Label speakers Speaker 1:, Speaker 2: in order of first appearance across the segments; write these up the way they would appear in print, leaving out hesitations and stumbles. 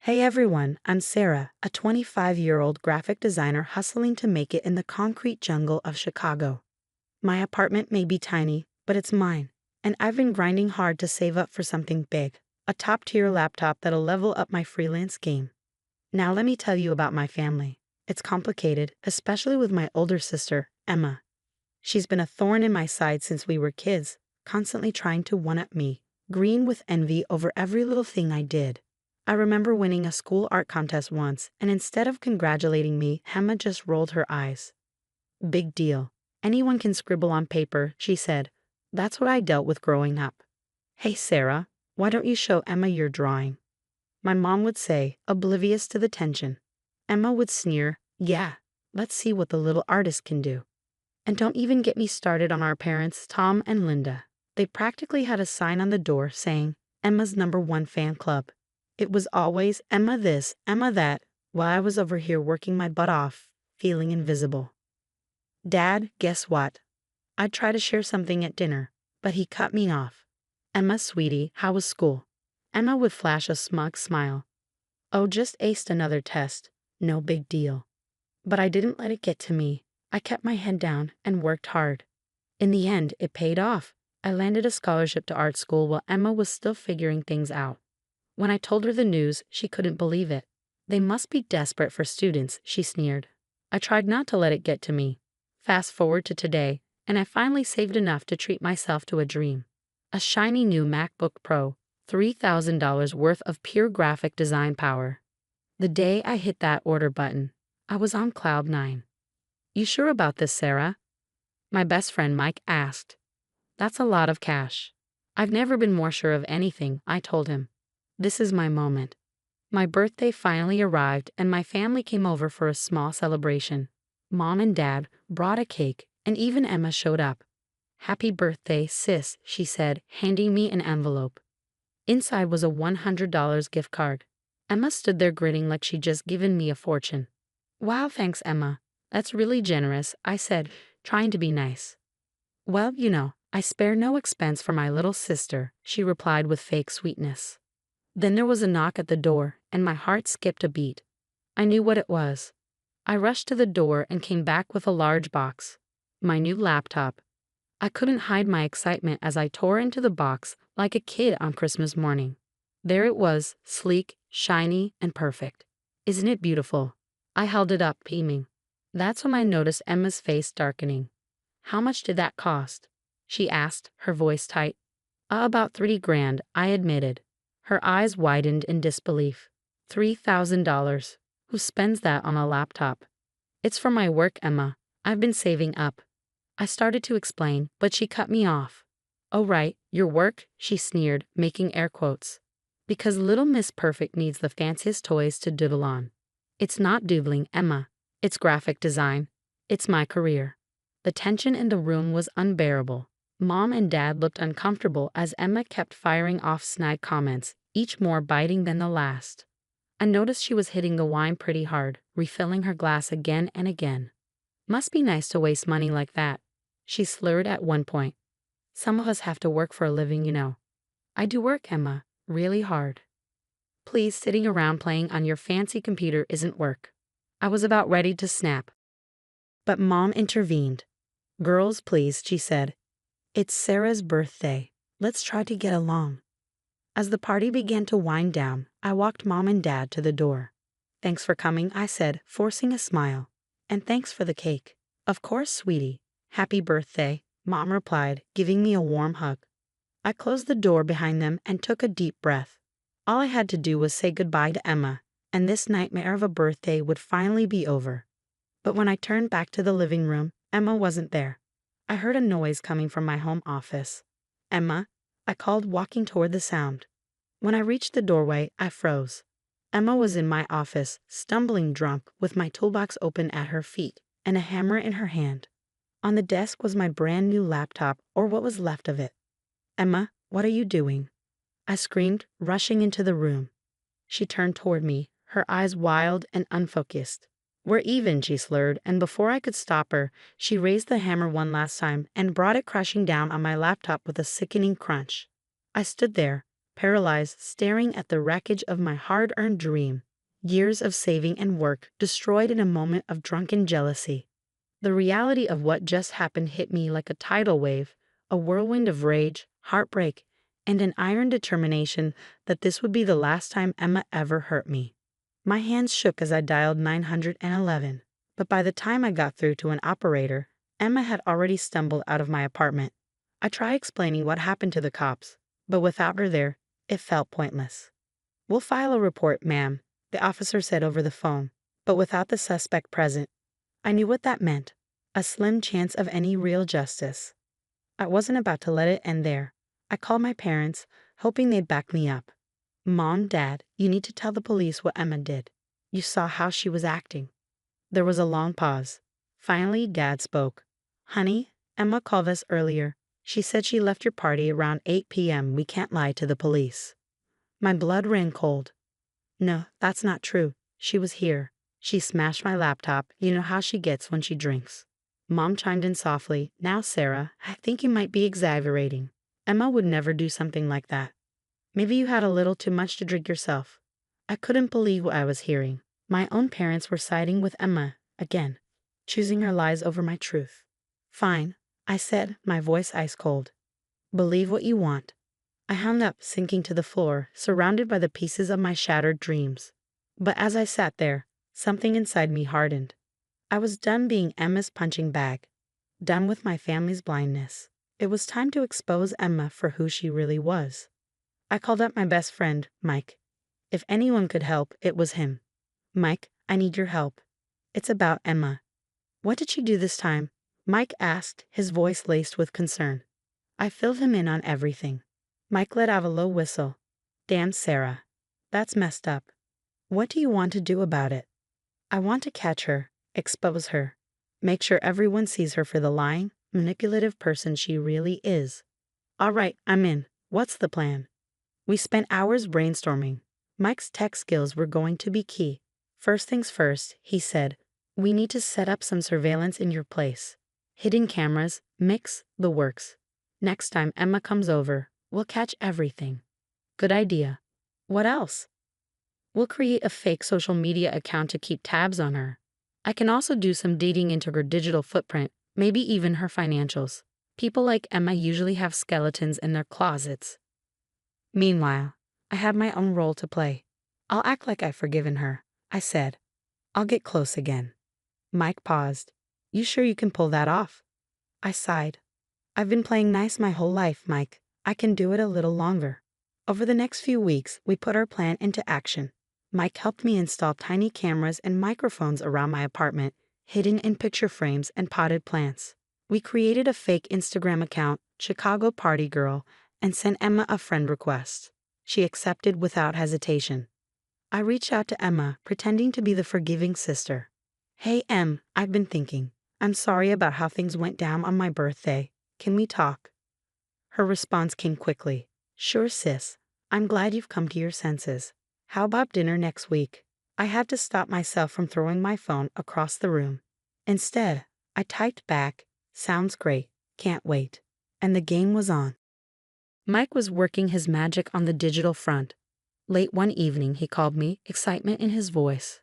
Speaker 1: Hey everyone, I'm Sarah, a 25-year-old graphic designer hustling to make it in the concrete jungle of Chicago. My apartment may be tiny, but it's mine, and I've been grinding hard to save up for something big, a top-tier laptop that'll level up my freelance game. Now let me tell you about my family. It's complicated, especially with my older sister, Emma. She's been a thorn in my side since we were kids, constantly trying to one-up me, green with envy over every little thing I did. I remember winning a school art contest once, and instead of congratulating me, Emma just rolled her eyes. Big deal. Anyone can scribble on paper, she said. That's what I dealt with growing up. Hey Sarah, why don't you show Emma your drawing? My mom would say, oblivious to the tension. Emma would sneer, yeah, let's see what the little artist can do. And don't even get me started on our parents, Tom and Linda. They practically had a sign on the door saying, Emma's #1 fan club. It was always Emma this, Emma that, while I was over here working my butt off, feeling invisible. Dad, guess what? I'd try to share something at dinner, but he cut me off. Emma, sweetie, how was school? Emma would flash a smug smile. Oh, just aced another test. No big deal. But I didn't let it get to me. I kept my head down and worked hard. In the end, it paid off. I landed a scholarship to art school while Emma was still figuring things out. When I told her the news, she couldn't believe it. They must be desperate for students, she sneered. I tried not to let it get to me. Fast forward to today, and I finally saved enough to treat myself to a dream. A shiny new MacBook Pro, $3,000 worth of pure graphic design power. The day I hit that order button, I was on cloud 9. You sure about this, Sarah? My best friend Mike asked. That's a lot of cash. I've never been more sure of anything, I told him. This is my moment. My birthday finally arrived and my family came over for a small celebration. Mom and Dad brought a cake and even Emma showed up. Happy birthday, sis, she said, handing me an envelope. Inside was a $100 gift card. Emma stood there grinning like she'd just given me a fortune. Wow, thanks, Emma. That's really generous, I said, trying to be nice. Well, I spare no expense for my little sister, she replied with fake sweetness. Then there was a knock at the door, and my heart skipped a beat. I knew what it was. I rushed to the door and came back with a large box. My new laptop. I couldn't hide my excitement as I tore into the box like a kid on Christmas morning. There it was, sleek, shiny, and perfect. Isn't it beautiful? I held it up, beaming. That's when I noticed Emma's face darkening. How much did that cost? She asked, her voice tight. About $3,000, I admitted. Her eyes widened in disbelief. $3,000. Who spends that on a laptop? It's for my work, Emma. I've been saving up. I started to explain, but she cut me off. Oh right, your work, she sneered, making air quotes. Because little Miss Perfect needs the fanciest toys to doodle on. It's not doodling, Emma. It's graphic design. It's my career. The tension in the room was unbearable. Mom and Dad looked uncomfortable as Emma kept firing off snide comments, each more biting than the last. I noticed she was hitting the wine pretty hard, refilling her glass again and again. Must be nice to waste money like that, she slurred at one point. Some of us have to work for a living, I do work, Emma, really hard. Please, sitting around playing on your fancy computer isn't work. I was about ready to snap. But Mom intervened. Girls, please, she said. It's Sarah's birthday. Let's try to get along. As the party began to wind down, I walked Mom and Dad to the door. Thanks for coming, I said, forcing a smile. And thanks for the cake. Of course, sweetie. Happy birthday, Mom replied, giving me a warm hug. I closed the door behind them and took a deep breath. All I had to do was say goodbye to Emma, and this nightmare of a birthday would finally be over. But when I turned back to the living room, Emma wasn't there. I heard a noise coming from my home office. Emma, I called, walking toward the sound. When I reached the doorway, I froze. Emma was in my office, stumbling drunk, with my toolbox open at her feet and a hammer in her hand. On the desk was my brand new laptop, or what was left of it. Emma, what are you doing? I screamed, rushing into the room. She turned toward me, her eyes wild and unfocused. We're even, she slurred, and before I could stop her, she raised the hammer one last time and brought it crashing down on my laptop with a sickening crunch. I stood there, paralyzed, staring at the wreckage of my hard-earned dream. Years of saving and work destroyed in a moment of drunken jealousy. The reality of what just happened hit me like a tidal wave, a whirlwind of rage, heartbreak, and an iron determination that this would be the last time Emma ever hurt me. My hands shook as I dialed 911, but by the time I got through to an operator, Emma had already stumbled out of my apartment. I tried explaining what happened to the cops, but without her there, it felt pointless. "We'll file a report, ma'am," the officer said over the phone, but without the suspect present. I knew what that meant, a slim chance of any real justice. I wasn't about to let it end there. I called my parents, hoping they'd back me up. "Mom, Dad, you need to tell the police what Emma did. You saw how she was acting." There was a long pause. Finally, Dad spoke. "Honey, Emma called us earlier. She said she left your party around 8 p.m. We can't lie to the police." My blood ran cold. "No, that's not true. She was here. She smashed my laptop. You know how she gets when she drinks." Mom chimed in softly. "Now, Sarah, I think you might be exaggerating. Emma would never do something like that. Maybe you had a little too much to drink yourself." I couldn't believe what I was hearing. My own parents were siding with Emma again, choosing her lies over my truth. "Fine," I said, my voice ice cold. "Believe what you want." I hung up, sinking to the floor, surrounded by the pieces of my shattered dreams. But as I sat there, something inside me hardened. I was done being Emma's punching bag, done with my family's blindness. It was time to expose Emma for who she really was. I called up my best friend, Mike. If anyone could help, it was him. "Mike, I need your help. It's about Emma." "What did she do this time?" Mike asked, his voice laced with concern. I filled him in on everything. Mike let out a low whistle. "Damn, Sarah. That's messed up. What do you want to do about it?" "I want to catch her, expose her, make sure everyone sees her for the lying, manipulative person she really is." "All right, I'm in. What's the plan?" We spent hours brainstorming. Mike's tech skills were going to be key. "First things first," he said, "we need to set up some surveillance in your place. Hidden cameras, mix, the works. Next time Emma comes over, we'll catch everything." "Good idea. What else?" "We'll create a fake social media account to keep tabs on her. I can also do some digging into her digital footprint, maybe even her financials. People like Emma usually have skeletons in their closets." Meanwhile, I had my own role to play. "I'll act like I've forgiven her," I said. "I'll get close again." Mike paused. "You sure you can pull that off?" I sighed. "I've been playing nice my whole life, Mike. I can do it a little longer." Over the next few weeks, we put our plan into action. Mike helped me install tiny cameras and microphones around my apartment, hidden in picture frames and potted plants. We created a fake Instagram account, Chicago Party Girl, and sent Emma a friend request. She accepted without hesitation. I reached out to Emma, pretending to be the forgiving sister. "Hey, Em, I've been thinking. I'm sorry about how things went down on my birthday. Can we talk?" Her response came quickly. "Sure, sis. I'm glad you've come to your senses. How about dinner next week?" I had to stop myself from throwing my phone across the room. Instead, I typed back, "Sounds great. Can't wait." And the game was on. Mike was working his magic on the digital front. Late one evening, he called me, excitement in his voice.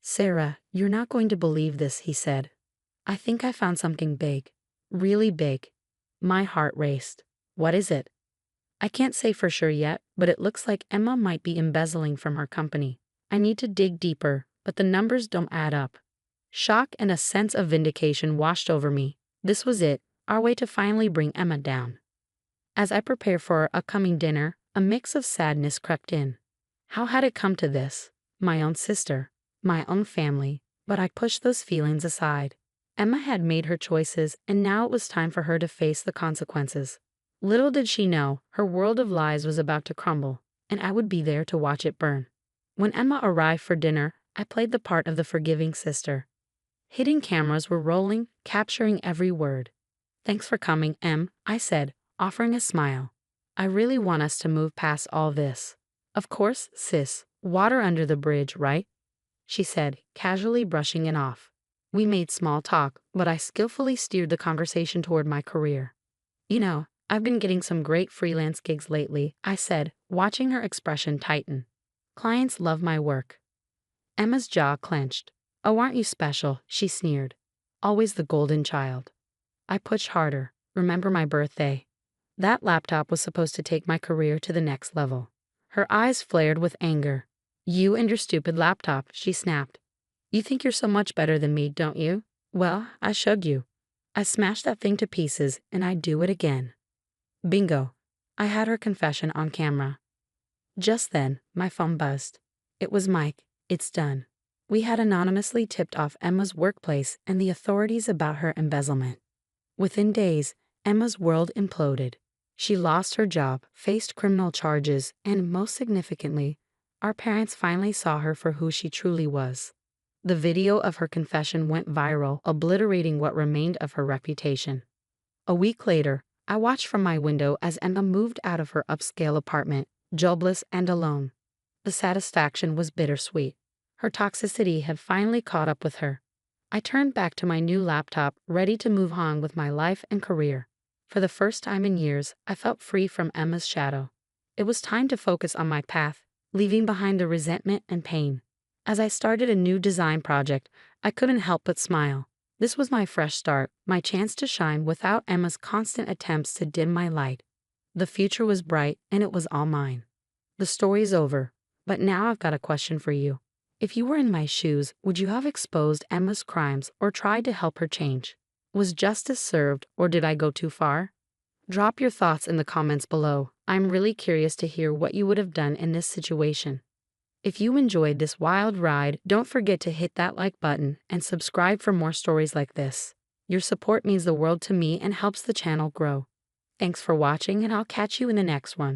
Speaker 1: "Sarah, you're not going to believe this," he said. "I think I found something big. Really big." My heart raced. "What is it?" "I can't say for sure yet, but it looks like Emma might be embezzling from her company. I need to dig deeper, but the numbers don't add up." Shock and a sense of vindication washed over me. This was it, our way to finally bring Emma down. As I prepared for our upcoming dinner, a mix of sadness crept in. How had it come to this? My own sister, my own family, but I pushed those feelings aside. Emma had made her choices, and now it was time for her to face the consequences. Little did she know, her world of lies was about to crumble, and I would be there to watch it burn. When Emma arrived for dinner, I played the part of the forgiving sister. Hidden cameras were rolling, capturing every word. "Thanks for coming, Em," I said, offering a smile. "I really want us to move past all this." "Of course, sis. Water under the bridge, right?" she said, casually brushing it off. We made small talk, but I skillfully steered the conversation toward my career. "You know, I've been getting some great freelance gigs lately, I said, watching her expression tighten. Clients love my work. Emma's jaw clenched. Oh, aren't you special? She sneered. Always the golden child. I pushed harder. Remember my birthday? That laptop was supposed to take my career to the next level. Her eyes flared with anger. You and your stupid laptop, she snapped. You think you're so much better than me, don't you? Well, I showed you. I smashed that thing to pieces, and I'd do it again. Bingo. I had her confession on camera. Just then, my phone buzzed. It was Mike. It's done. We had anonymously tipped off Emma's workplace and the authorities about her embezzlement. Within days, Emma's world imploded. She lost her job, faced criminal charges, and most significantly, our parents finally saw her for who she truly was. The video of her confession went viral, obliterating what remained of her reputation. A week later, I watched from my window as Emma moved out of her upscale apartment, jobless and alone. The satisfaction was bittersweet. Her toxicity had finally caught up with her. I turned back to my new laptop, ready to move on with my life and career. For the first time in years, I felt free from Emma's shadow. It was time to focus on my path, leaving behind the resentment and pain. As I started a new design project, I couldn't help but smile. This was my fresh start, my chance to shine without Emma's constant attempts to dim my light. The future was bright, and it was all mine. The story's over, but now I've got a question for you. If you were in my shoes, would you have exposed Emma's crimes or tried to help her change? Was justice served, or did I go too far? Drop your thoughts in the comments below. I'm really curious to hear what you would have done in this situation. If you enjoyed this wild ride, don't forget to hit that like button and subscribe for more stories like this. Your support means the world to me and helps the channel grow. Thanks for watching, and I'll catch you in the next one.